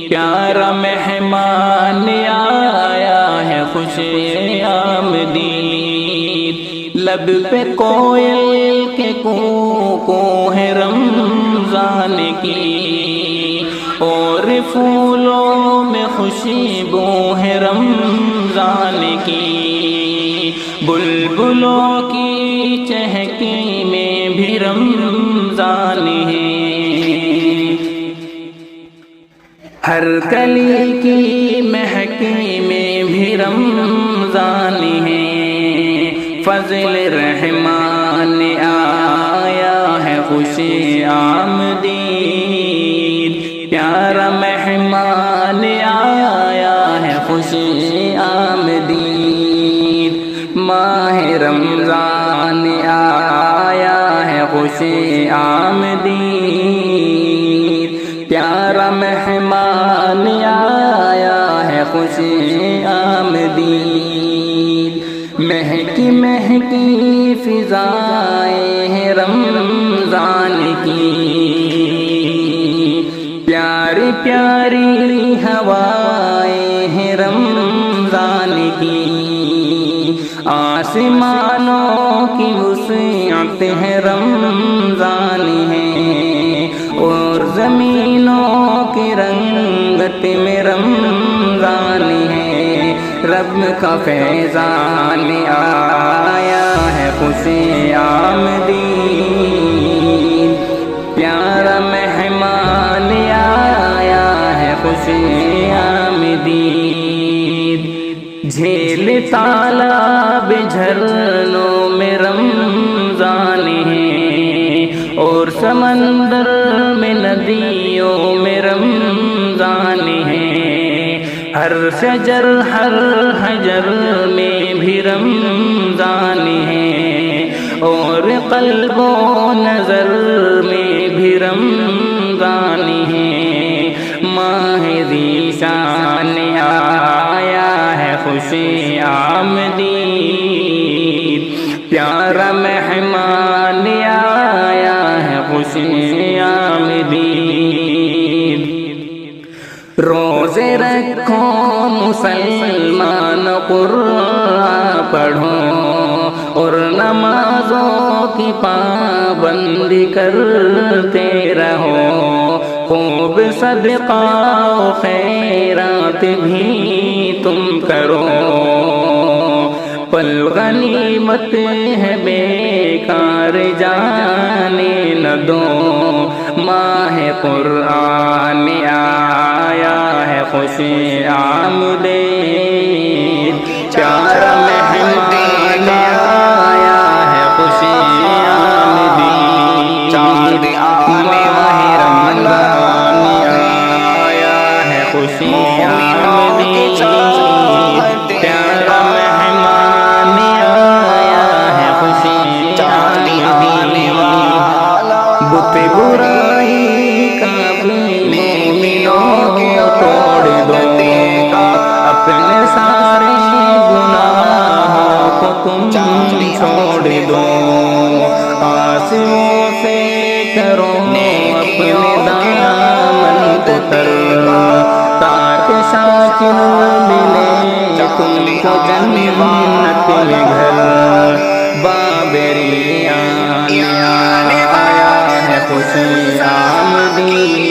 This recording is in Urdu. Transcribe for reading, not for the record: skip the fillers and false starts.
پیارا مہمان آیا ہے خوش آمدید، لب پہ کوئل کے کو ہے رمضان کی، اور پھولوں میں خوشبو ہے رمضان کی، بلبلوں کی چہکی میں بھی رمضان ہے، ہر کلی کی مہکی میں بھی رمضان ہے، فضل رحمان آیا ہے خوش آمدید، پیارا مہمان آیا ہے خوش آمدید، ماہ رمضان آیا ہے خوش آمدید، پیارا مہمان آیا ہے خوش آمدید، مہکی مہکی فضائیں ہیں رمضان کی، پیاری پیاری ہوائیں ہیں رمضان کی، آسمانوں کی وسعت ہے رمضان ہے، اور زمینوں کی رنگت میں رمضان ہے، رب کا فیضان آیا ہے خوش آمدید، پیارا مہمان آیا ہے خوش آمدید، جھیل تالاب جھرنوں میں رمضان ہے، اور سمندر میں ندیوں میں رمضان ہے، ہر شجر ہر حجر میں بھی رمضان ہے، اور قلب و نظر میں بھی رمضان ہے، ماہ ذیشان آیا ہے خوش آمدید، پیارا مہمان آیا ہے خوش آمدید، روزے رکھو مسلمان قرآن پڑھو، اور نمازوں کی پابندی کرتے رہو، خوب صدقہ و خیرات بھی تم کرو، پل غنیمت ہے بیکار جانے نہ دو، ماہ قرآن آیا ہے خوش آمدید، پیارا مہمان آیا ہے خوش آمدید، ماہ رمضان آیا ہے خوش آمدید، پیارا مہمان آیا ہے خوش آمدید، بت برائی کا مومنوں توڑ دو، اپنے سارے گناہوں کو تم چھوڑ دو، آنسوؤں سے کرو اپنے دامن کو تر، تاکہ شاکر ملے تم کو جنت میں گھر، بابری آیا ہے خوش آمدید،